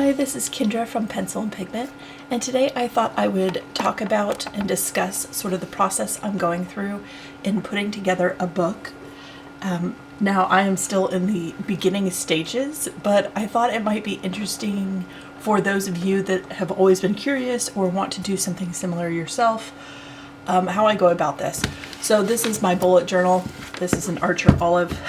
Hi, this is Kendra from Pencil and Pigment, and today I thought I would talk about and discuss sort of the process I'm going through in putting together a book. Now I am still in the beginning stages, but I thought it might be interesting for those of you that have always been curious or want to do something similar yourself, how I go about this. So this is my bullet journal. This is an Archer Olive.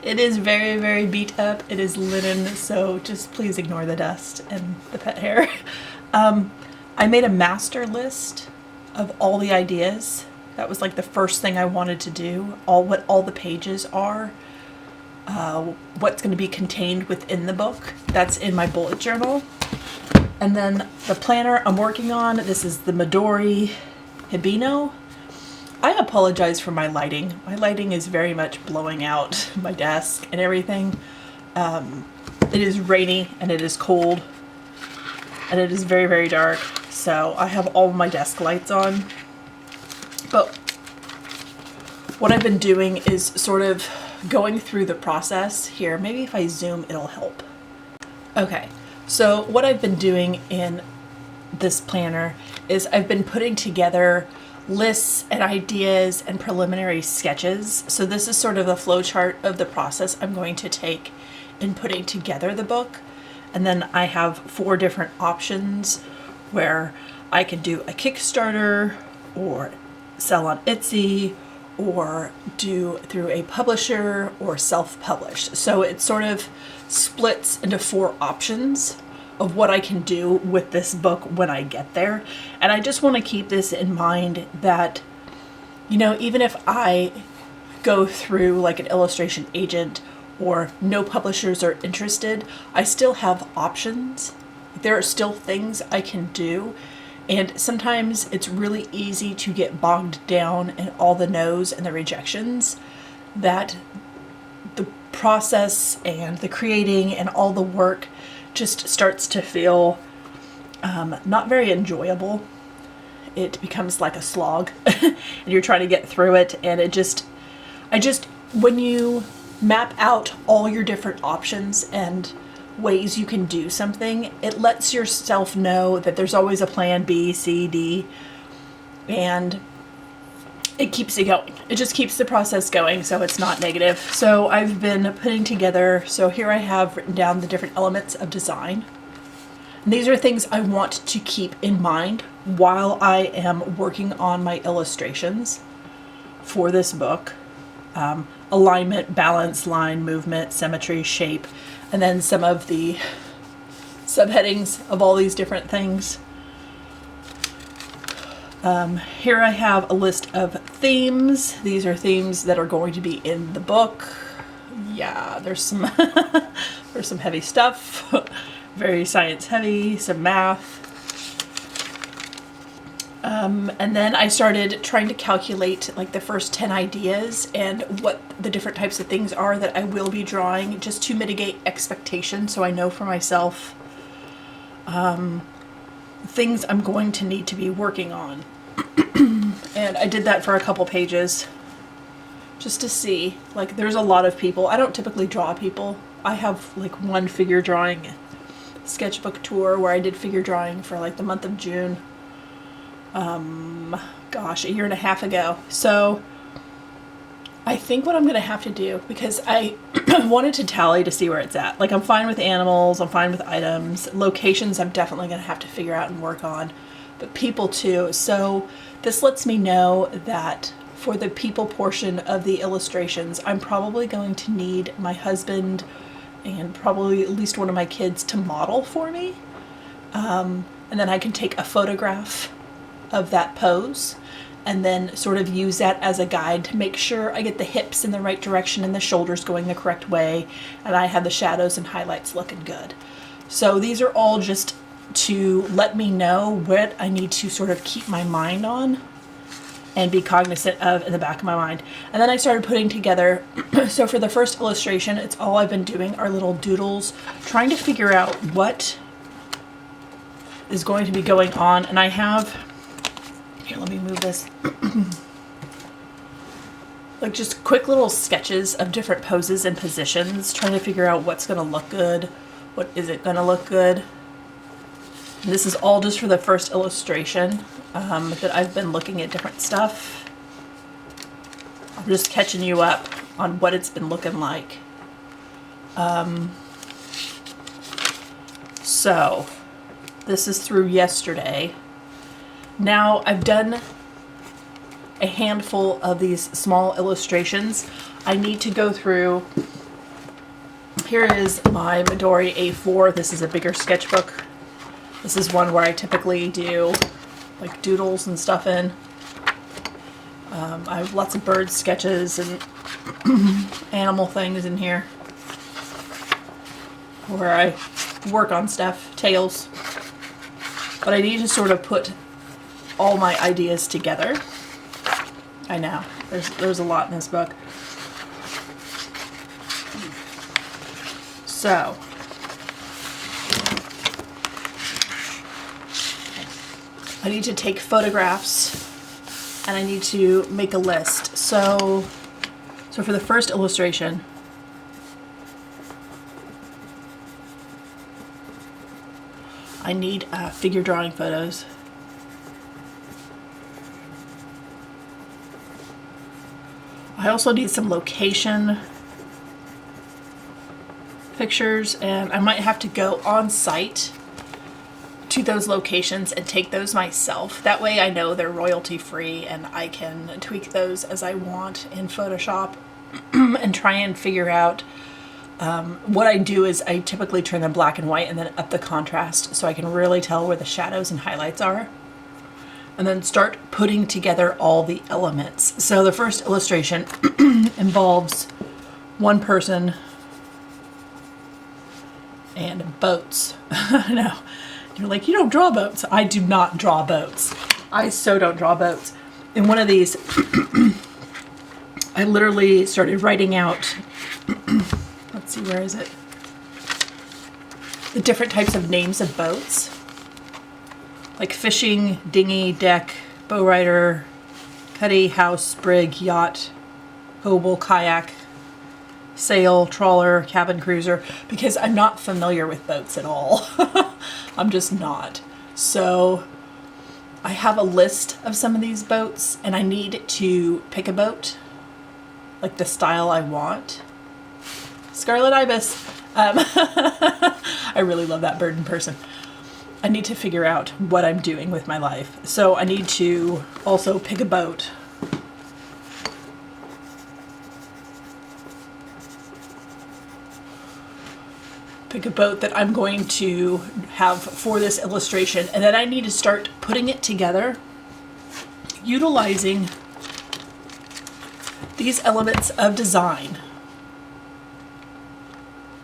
It is very, very beat up. It is linen, so just please ignore the dust and the pet hair. I made a master list of all the ideas. That was like the first thing I wanted to do. What all the pages are, what's going to be contained within the book. That's in my bullet journal. And then the planner I'm working on, this is the Midori Hibino. I apologize for my lighting. My lighting is very much blowing out my desk and everything. It is rainy and it is cold and it is very, very dark. So I have all of my desk lights on. But what I've been doing is sort of going through the process here. Maybe if I zoom, it'll help. Okay, so what I've been doing in this planner is I've been putting together lists and ideas and preliminary sketches. So this is sort of a flow chart of the process I'm going to take in putting together the book. And then I have 4 different options where I can do a Kickstarter or sell on Etsy or do through a publisher or self-publish. So it sort of splits into 4 options of what I can do with this book when I get there. And I just want to keep this in mind that, you know, even if I go through like an illustration agent or no publishers are interested, I still have options. There are still things I can do. And sometimes it's really easy to get bogged down in all the no's and the rejections, that the process and the creating and all the work just starts to feel not very enjoyable. It becomes like a slog and you're trying to get through it, and when you map out all your different options and ways you can do something, it lets yourself know that there's always a plan B, C, D, and it keeps it going. It just keeps the process going, so it's not negative. So I've been putting together, so here I have written down the different elements of design. And these are things I want to keep in mind while I am working on my illustrations for this book. Alignment, balance, line, movement, symmetry, shape, and then some of the subheadings of all these different things. Here I have a list of themes. These are themes that are going to be in the book. Yeah, there's some there's some heavy stuff, very science heavy, some math. And then I started trying to calculate like the first 10 ideas and what the different types of things are that I will be drawing, just to mitigate expectations, so I know for myself things I'm going to need to be working on. And I did that for a couple pages just to see, like, there's a lot of people. I don't typically draw people. I have like one figure drawing sketchbook tour where I did figure drawing for like the month of June. Gosh, a year and a half ago. So I think what I'm going to have to do, because I wanted to tally to see where it's at. Like, I'm fine with animals, I'm fine with items. Locations I'm definitely going to have to figure out and work on, but people too. So this lets me know that for the people portion of the illustrations, I'm probably going to need my husband and probably at least one of my kids to model for me. And then I can take a photograph of that pose and then sort of use that as a guide to make sure I get the hips in the right direction and the shoulders going the correct way, and I have the shadows and highlights looking good. So these are all just to let me know what I need to sort of keep my mind on and be cognizant of in the back of my mind. And then I started putting together, so for the first illustration, it's all I've been doing are little doodles, trying to figure out what is going to be going on. And I have, here, let me move this. Like just quick little sketches of different poses and positions, trying to figure out what's going to look good, What isn't going to look good. And this is all just for the first illustration that I've been looking at different stuff. I'm just catching you up on what it's been looking like. So this is through yesterday. Now I've done a handful of these small illustrations. I need to go through. Here is my Midori A4. This is a bigger sketchbook. This is one where I typically do like doodles and stuff in. I have lots of bird sketches and animal things in here where I work on stuff, tails. But I need to sort of put all my ideas together. I know, there's a lot in this book. So, I need to take photographs and I need to make a list. So for the first illustration, I need figure drawing photos. I also need some location pictures, and I might have to go on site to those locations and take those myself. That way I know they're royalty free and I can tweak those as I want in Photoshop and try and figure out what I do is I typically turn them black and white and then up the contrast so I can really tell where the shadows and highlights are, and then start putting together all the elements. So the first illustration involves one person and boats. No, you're like, you don't draw boats. I do not draw boats. I so don't draw boats. In one of these, I literally started writing out, let's see, where is it? The different types of names of boats. Like fishing, dinghy, deck, bow rider, cuddy, house, brig, yacht, hobo, kayak, sail, trawler, cabin cruiser, because I'm not familiar with boats at all. I'm just not. So I have a list of some of these boats and I need to pick a boat, like the style I want. Scarlet ibis. I really love that bird in person. I need to figure out what I'm doing with my life. So I need to also pick a boat. Pick a boat that I'm going to have for this illustration, and then I need to start putting it together utilizing these elements of design.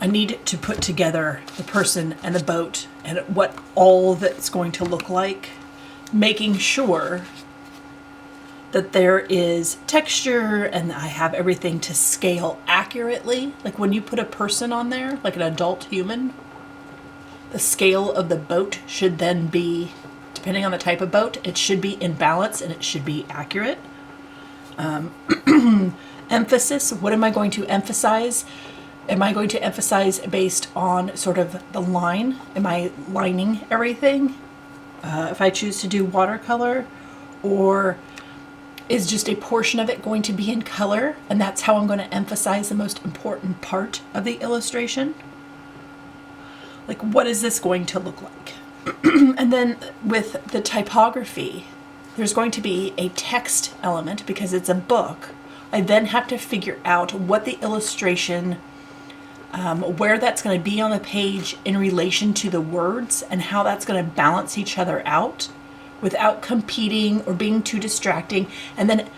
I need to put together the person and the boat and what all that's going to look like, making sure that there is texture and I have everything to scale accurately. Like when you put a person on there, like an adult human, the scale of the boat should then be, depending on the type of boat, it should be in balance and it should be accurate. Emphasis, what am I going to emphasize? Am I going to emphasize based on sort of the line? Am I lining everything? If I choose to do watercolor, or is just a portion of it going to be in color, and that's how I'm going to emphasize the most important part of the illustration? Like, what is this going to look like? And then with the typography, there's going to be a text element because it's a book. I then have to figure out what the illustration, where that's going to be on the page in relation to the words and how that's going to balance each other out without competing or being too distracting. And then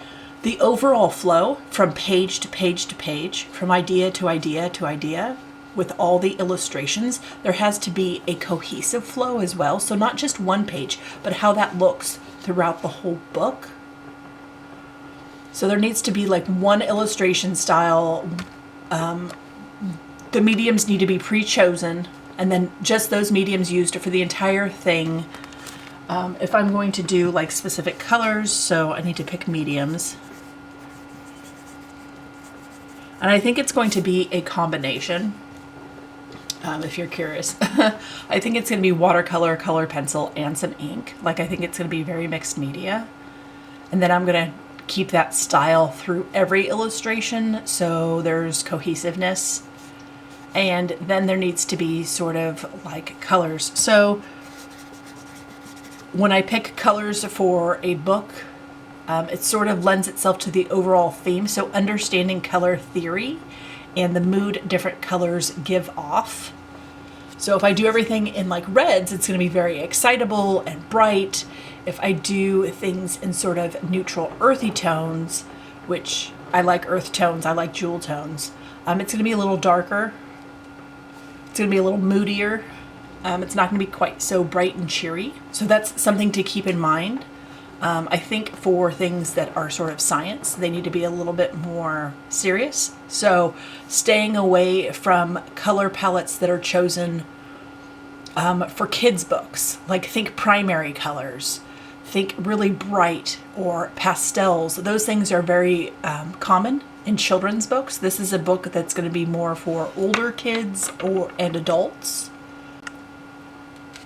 the overall flow from page to page to page, from idea to idea to idea, with all the illustrations, there has to be a cohesive flow as well. So not just one page, but how that looks throughout the whole book. So there needs to be like one illustration style. The mediums need to be pre-chosen, and then just those mediums used for the entire thing. If I'm going to do like specific colors, so I need to pick mediums. And I think it's going to be a combination. if you're curious. I think it's going to be watercolor, color pencil, and some ink. Like, I think it's going to be very mixed media. And then I'm going to keep that style through every illustration, so there's cohesiveness. And then there needs to be sort of like colors. So when I pick colors for a book, it sort of lends itself to the overall theme. So understanding color theory and the mood different colors give off. So if I do everything in like reds, it's going to be very excitable and bright. If I do things in sort of neutral earthy tones, which I like earth tones, I like jewel tones, it's going to be a little darker. It's going to be a little moodier. It's not going to be quite so bright and cheery. So that's something to keep in mind. I think for things that are sort of science, they need to be a little bit more serious. So staying away from color palettes that are chosen for kids' books, like think primary colors, think really bright or pastels. Those things are very common in children's books. This is a book that's going to be more for older kids and adults.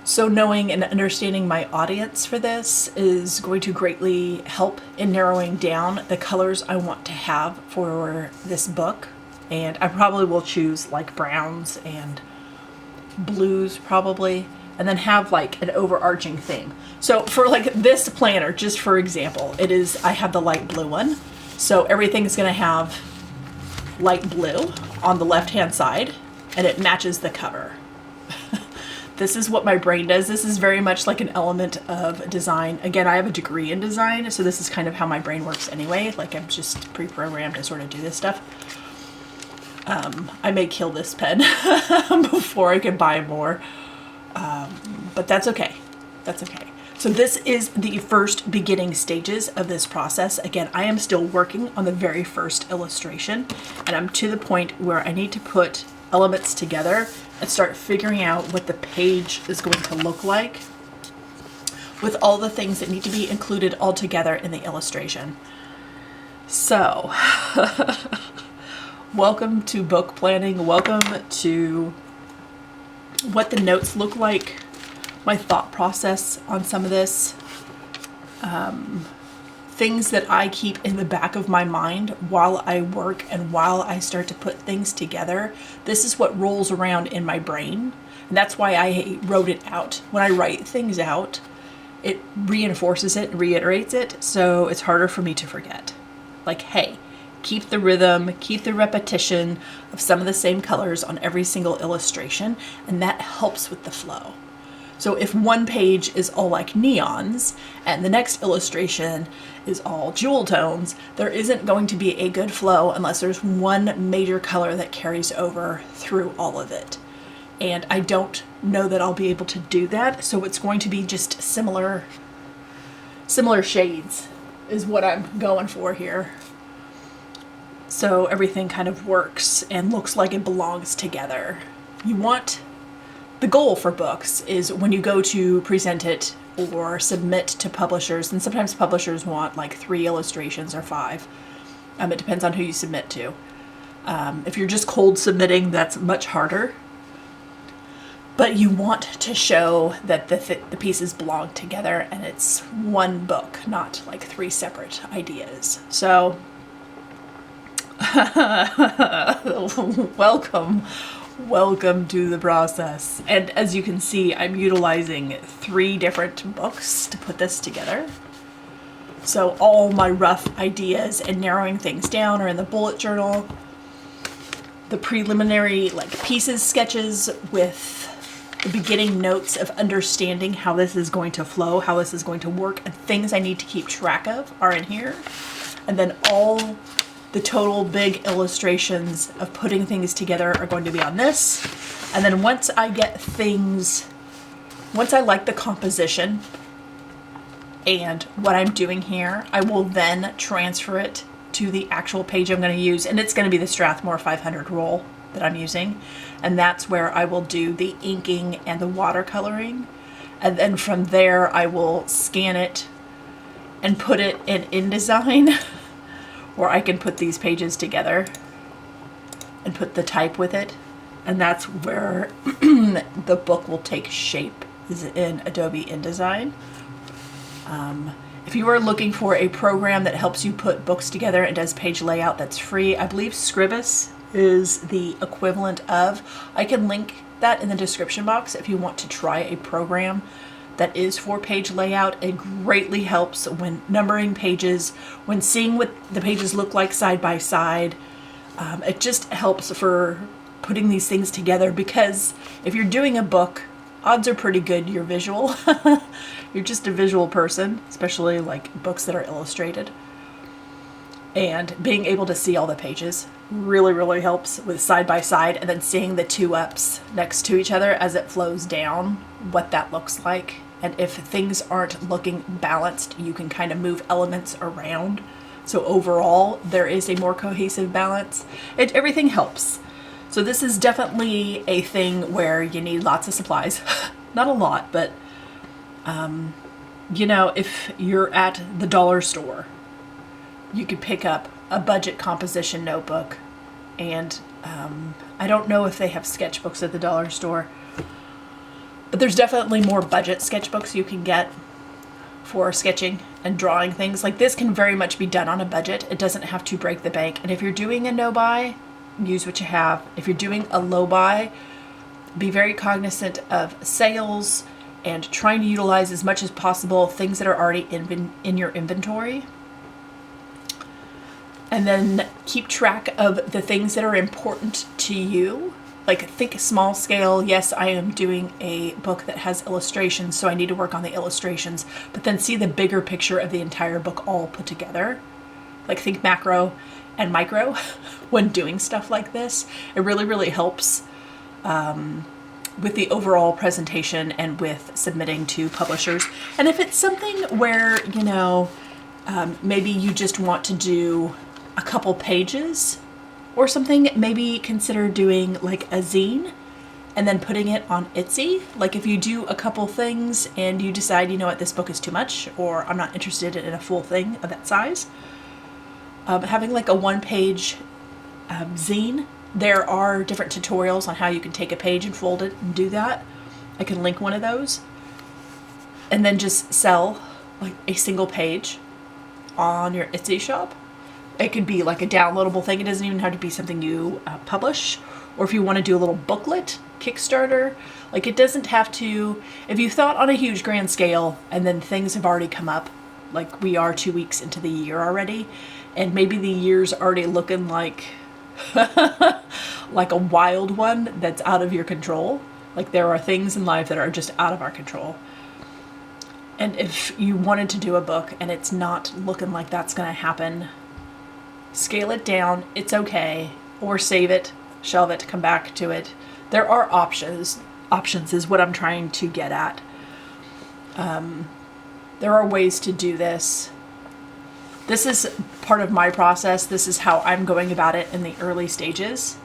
So knowing and understanding my audience for this is going to greatly help in narrowing down the colors I want to have for this book. And I probably will choose like browns and blues probably, and then have like an overarching theme. So for like this planner, just for example, I have the light blue one. So everything's gonna have light blue on the left-hand side, and it matches the cover. This is what my brain does. This is very much like an element of design. Again, I have a degree in design, so this is kind of how my brain works anyway. Like, I'm just pre-programmed to sort of do this stuff. I may kill this pen before I can buy more, but that's okay. That's okay. So this is the first beginning stages of this process. Again, I am still working on the very first illustration, and I'm to the point where I need to put elements together and start figuring out what the page is going to look like with all the things that need to be included all together in the illustration. So, welcome to book planning. Welcome to what the notes look like, my thought process on some of this. Things that I keep in the back of my mind while I work and while I start to put things together. This is what rolls around in my brain. And that's why I wrote it out. When I write things out, it reinforces it, reiterates it, so it's harder for me to forget. Like, hey, keep the rhythm, keep the repetition of some of the same colors on every single illustration, and that helps with the flow. So if one page is all like neons and the next illustration is all jewel tones, there isn't going to be a good flow unless there's one major color that carries over through all of it. And I don't know that I'll be able to do that, so it's going to be just similar shades is what I'm going for here. So everything kind of works and looks like it belongs together. The goal for books is when you go to present it or submit to publishers, and sometimes publishers want like 3 illustrations or 5. It depends on who you submit to. If you're just cold submitting, that's much harder. But you want to show that the pieces belong together and it's one book, not like 3 separate ideas. So, Welcome to the process. And as you can see, I'm utilizing 3 different books to put this together. So all my rough ideas and narrowing things down are in the bullet journal. The preliminary pieces sketches with the beginning notes of understanding how this is going to flow, how this is going to work, and things I need to keep track of are in here. And then all the total big illustrations of putting things together are going to be on this. And then once I like the composition and what I'm doing here, I will then transfer it to the actual page I'm going to use. And it's going to be the Strathmore 500 roll that I'm using. And that's where I will do the inking and the watercoloring. And then from there, I will scan it and put it in InDesign, where I can put these pages together and put the type with it. and that's where the book will take shape, is in Adobe InDesign. If you are looking for a program that helps you put books together and does page layout that's free, I believe Scribus is the equivalent of. I can link that in the description box if you want to try a program that is for page layout. It greatly helps when numbering pages, when seeing what the pages look like side by side. It just helps for putting these things together, because if you're doing a book, odds are pretty good you're visual. You're just a visual person, especially like books that are illustrated. And being able to see all the pages really, really helps with side by side, and then seeing the two ups next to each other as it flows down, what that looks like. And if things aren't looking balanced, you can kind of move elements around. So overall, there is a more cohesive balance. Everything helps. So this is definitely a thing where you need lots of supplies. Not a lot, but you know, if you're at the dollar store, you could pick up a budget composition notebook. And I don't know if they have sketchbooks at the dollar store, but there's definitely more budget sketchbooks you can get for sketching and drawing things. Like this can very much be done on a budget. It doesn't have to break the bank. And if you're doing a no-buy, use what you have. If you're doing a low-buy, be very cognizant of sales and trying to utilize as much as possible things that are already in your inventory. And then keep track of the things that are important to you. Like think small scale. Yes, I am doing a book that has illustrations, so I need to work on the illustrations, but then see the bigger picture of the entire book all put together. Like think macro and micro when doing stuff like this. It really, really helps with the overall presentation and with submitting to publishers. And if it's something where, you know, maybe you just want to do a couple pages or something, maybe consider doing like a zine and then putting it on Etsy. Like if you do a couple things and you decide, you know what, this book is too much, or I'm not interested in a full thing of that size, having like a one-page zine. There are different tutorials on how you can take a page and fold it and do that. I can link one of those. And then just sell like a single page on your Etsy shop. It could be like a downloadable thing. It doesn't even have to be something you publish. Or if you want to do a little booklet, Kickstarter, like it doesn't have to, if you thought on a huge grand scale and then things have already come up, like we are 2 weeks into the year already, and maybe the year's already looking like like a wild one that's out of your control. Like there are things in life that are just out of our control. And if you wanted to do a book and it's not looking like that's going to happen, scale it down. It's okay. Or save it, shelve it, come back to it. There are options. Options is what I'm trying to get at. There are ways to do this. This is part of my process. This is how I'm going about it in the early stages.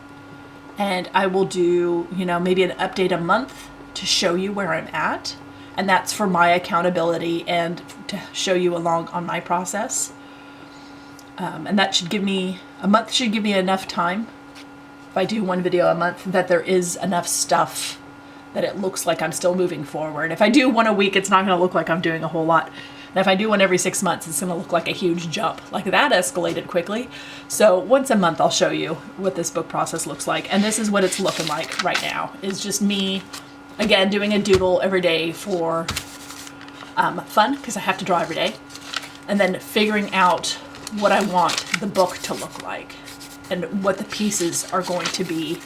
And I will do, you know, maybe an update a month to show you where I'm at. And that's for my accountability and to show you along on my process. And that should give me, a month should give me enough time, if I do one video a month, that there is enough stuff that it looks like I'm still moving forward. If I do one a week, it's not going to look like I'm doing a whole lot. And if I do one every 6 months, it's going to look like a huge jump. Like that escalated quickly. So once a month, I'll show you what this book process looks like. And this is what it's looking like right now. It's just me, again, doing a doodle every day for fun, because I have to draw every day. And then figuring out what I want the book to look like and what the pieces are going to be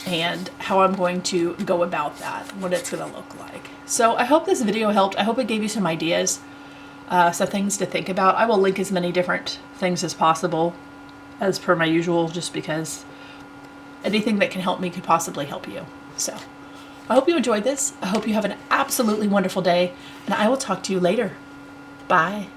and how I'm going to go about that, what it's going to look like. So I hope this video helped. I hope it gave you some ideas, some things to think about. I will link as many different things as possible as per my usual, just because anything that can help me could possibly help you. So I hope you enjoyed this. I hope you have an absolutely wonderful day, and I will talk to you later. Bye.